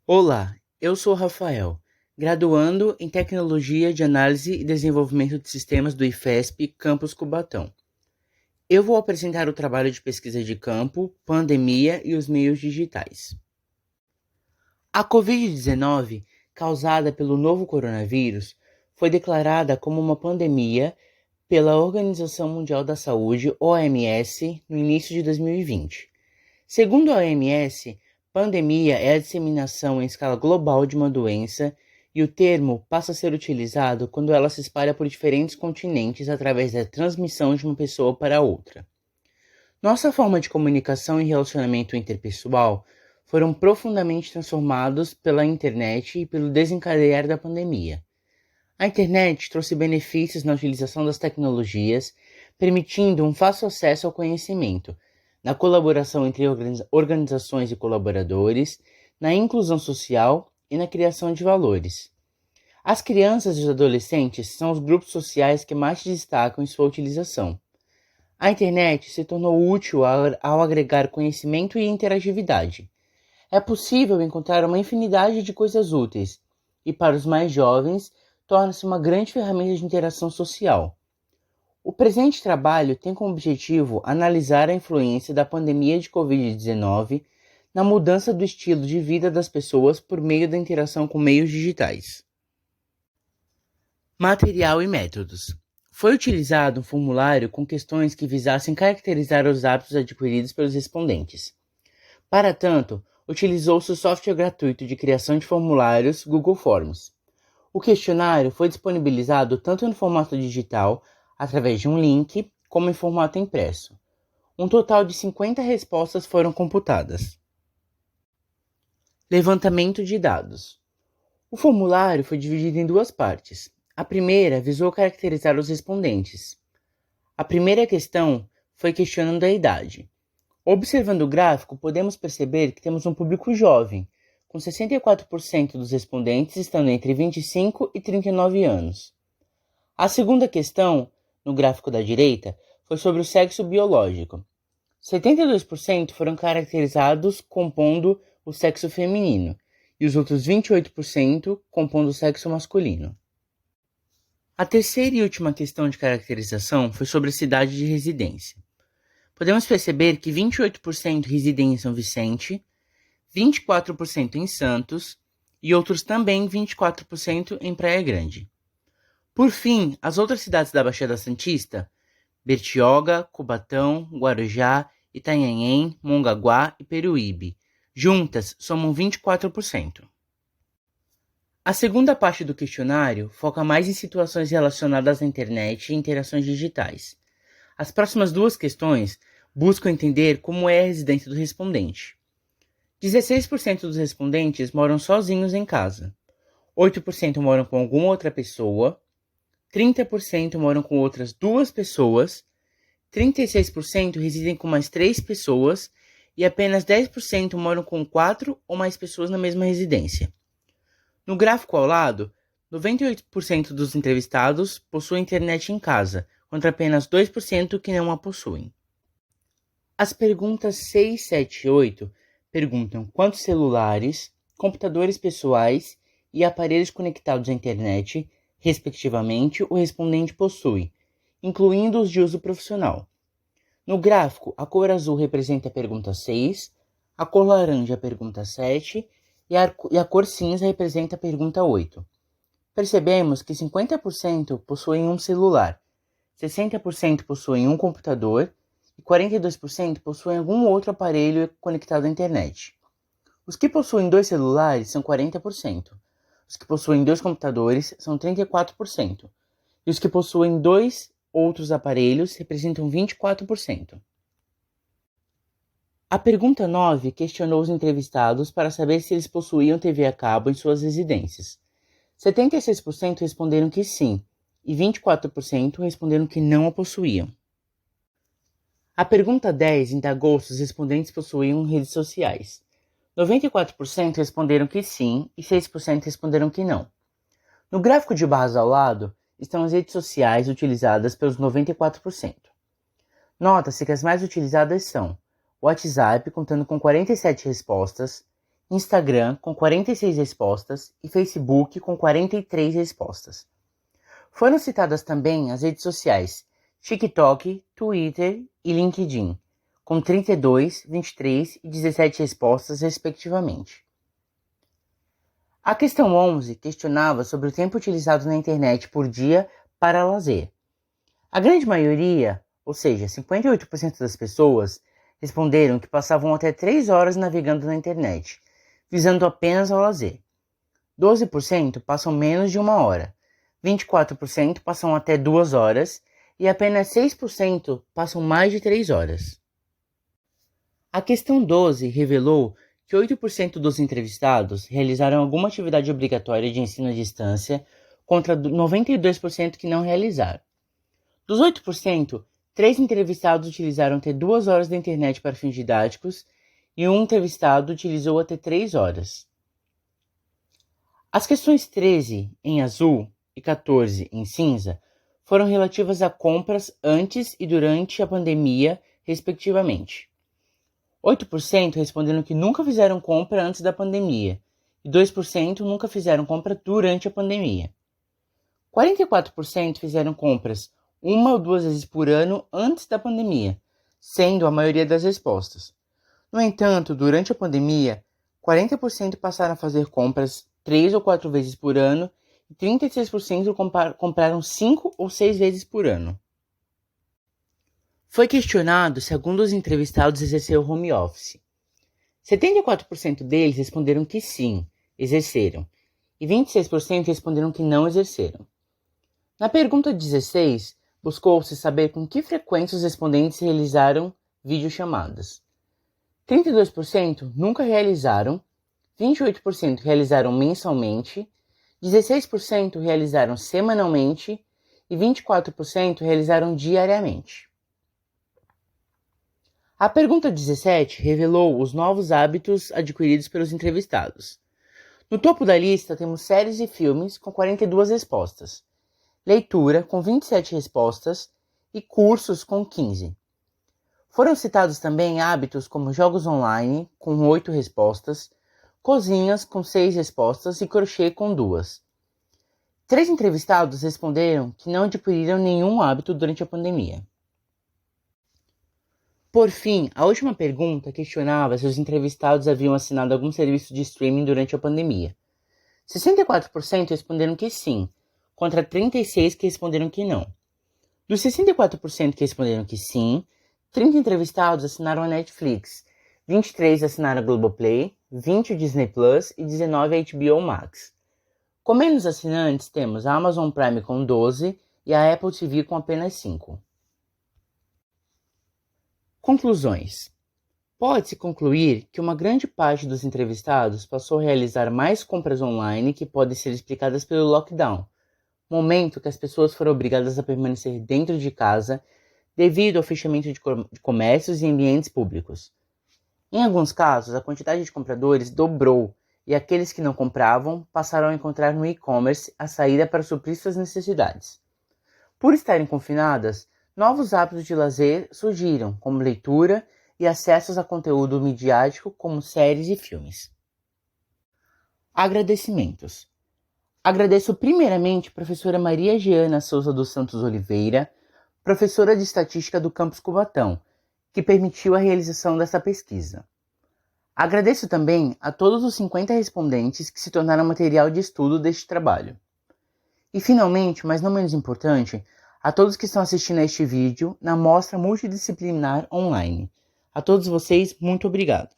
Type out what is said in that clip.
Olá, eu sou o Rafael, graduando em Tecnologia de Análise e Desenvolvimento de Sistemas do IFESP Campus Cubatão. Eu vou apresentar o trabalho de pesquisa de campo, pandemia e os meios digitais. A Covid-19, causada pelo novo coronavírus, foi declarada como uma pandemia pela Organização Mundial da Saúde, OMS, no início de 2020. Segundo a OMS, pandemia é a disseminação em escala global de uma doença e o termo passa a ser utilizado quando ela se espalha por diferentes continentes através da transmissão de uma pessoa para outra. Nossa forma de comunicação e relacionamento interpessoal foram profundamente transformados pela internet e pelo desencadear da pandemia. A internet trouxe benefícios na utilização das tecnologias, permitindo um fácil acesso ao conhecimento, na colaboração entre organizações e colaboradores, na inclusão social e na criação de valores. As crianças e os adolescentes são os grupos sociais que mais se destacam em sua utilização. A internet se tornou útil ao agregar conhecimento e interatividade. É possível encontrar uma infinidade de coisas úteis, e para os mais jovens, torna-se uma grande ferramenta de interação social. O presente trabalho tem como objetivo analisar a influência da pandemia de Covid-19 na mudança do estilo de vida das pessoas por meio da interação com meios digitais. Material e métodos. Foi utilizado um formulário com questões que visassem caracterizar os hábitos adquiridos pelos respondentes. Para tanto, utilizou-se o software gratuito de criação de formulários Google Forms. O questionário foi disponibilizado tanto no formato digital, através de um link, como em formato impresso. Um total de 50 respostas foram computadas. Levantamento de dados. O formulário foi dividido em duas partes. A primeira visou caracterizar os respondentes. A primeira questão foi questionando a idade. Observando o gráfico, podemos perceber que temos um público jovem, com 64% dos respondentes estando entre 25 e 39 anos. A segunda questão, no gráfico da direita, foi sobre o sexo biológico. 72% foram caracterizados compondo o sexo feminino e os outros 28% compondo o sexo masculino. A terceira e última questão de caracterização foi sobre a cidade de residência. Podemos perceber que 28% residem em São Vicente, 24% em Santos e outros também 24% em Praia Grande. Por fim, as outras cidades da Baixada Santista, Bertioga, Cubatão, Guarujá, Itanhaém, Mongaguá e Peruíbe, juntas somam 24%. A segunda parte do questionário foca mais em situações relacionadas à internet e interações digitais. As próximas duas questões buscam entender como é a residência do respondente. 16% dos respondentes moram sozinhos em casa, 8% moram com alguma outra pessoa, 30% moram com outras duas pessoas, 36% residem com mais 3 pessoas e apenas 10% moram com 4 ou mais pessoas na mesma residência. No gráfico ao lado, 98% dos entrevistados possuem internet em casa, contra apenas 2% que não a possuem. As perguntas 6, 7 e 8 perguntam quantos celulares, computadores pessoais e aparelhos conectados à internet, respectivamente, o respondente possui, incluindo os de uso profissional. No gráfico, a cor azul representa a pergunta 6, a cor laranja a pergunta 7 e a cor cinza representa a pergunta 8. Percebemos que 50% possuem um celular, 60% possuem um computador e 42% possuem algum outro aparelho conectado à internet. Os que possuem 2 celulares são 40%, os que possuem 2 computadores são 34%, e os que possuem 2 outros aparelhos representam 24%. A pergunta 9 questionou os entrevistados para saber se eles possuíam TV a cabo em suas residências. 76% responderam que sim, e 24% responderam que não a possuíam. A pergunta 10 indagou se os respondentes possuíam redes sociais. 94% responderam que sim e 6% responderam que não. No gráfico de barras ao lado estão as redes sociais utilizadas pelos 94%. Nota-se que as mais utilizadas são o WhatsApp, contando com 47 respostas, Instagram com 46 respostas e Facebook com 43 respostas. Foram citadas também as redes sociais TikTok, Twitter e LinkedIn, com 32, 23 e 17 respostas, respectivamente. A questão 11 questionava sobre o tempo utilizado na internet por dia para lazer. A grande maioria, ou seja, 58% das pessoas, responderam que passavam até 3 horas navegando na internet, visando apenas ao lazer. 12% passam menos de 1 hora, 24% passam até 2 horas e apenas 6% passam mais de 3 horas. A questão 12 revelou que 8% dos entrevistados realizaram alguma atividade obrigatória de ensino à distância, contra 92% que não realizaram. Dos 8%, 3 entrevistados utilizaram até 2 horas da internet para fins didáticos e um entrevistado utilizou até 3 horas. As questões 13, em azul, e 14, em cinza, foram relativas a compras antes e durante a pandemia, respectivamente. 8% responderam que nunca fizeram compra antes da pandemia e 2% nunca fizeram compra durante a pandemia. 44% fizeram compras 1 ou 2 vezes por ano antes da pandemia, sendo a maioria das respostas. No entanto, durante a pandemia, 40% passaram a fazer compras 3 ou 4 vezes por ano e 36% compraram 5 ou 6 vezes por ano. Foi questionado se algum dos entrevistados exerceu home office. 74% deles responderam que sim, exerceram, e 26% responderam que não exerceram. Na pergunta 16, buscou-se saber com que frequência os respondentes realizaram videochamadas. 32% nunca realizaram, 28% realizaram mensalmente, 16% realizaram semanalmente e 24% realizaram diariamente. A pergunta 17 revelou os novos hábitos adquiridos pelos entrevistados. No topo da lista temos séries e filmes com 42 respostas, leitura com 27 respostas e cursos com 15. Foram citados também hábitos como jogos online com 8 respostas, cozinhas com 6 respostas e crochê com 2. 3 entrevistados responderam que não adquiriram nenhum hábito durante a pandemia. Por fim, a última pergunta questionava se os entrevistados haviam assinado algum serviço de streaming durante a pandemia. 64% responderam que sim, contra 36% que responderam que não. Dos 64% que responderam que sim, 30 entrevistados assinaram a Netflix, 23 assinaram a Globoplay, 20 o Disney Plus e 19 a HBO Max. Com menos assinantes, temos a Amazon Prime com 12 e a Apple TV com apenas 5. Conclusões. Pode-se concluir que uma grande parte dos entrevistados passou a realizar mais compras online que podem ser explicadas pelo lockdown, momento que as pessoas foram obrigadas a permanecer dentro de casa devido ao fechamento de comércios e ambientes públicos. Em alguns casos, a quantidade de compradores dobrou e aqueles que não compravam passaram a encontrar no e-commerce a saída para suprir suas necessidades. Por estarem confinadas, novos hábitos de lazer surgiram, como leitura e acessos a conteúdo midiático como séries e filmes. Agradecimentos. Agradeço primeiramente a professora Maria Giana Souza dos Santos Oliveira, professora de Estatística do Campus Cubatão, que permitiu a realização dessa pesquisa. Agradeço também a todos os 50 respondentes que se tornaram material de estudo deste trabalho. E finalmente, mas não menos importante, a todos que estão assistindo a este vídeo na mostra multidisciplinar online. A todos vocês, muito obrigado.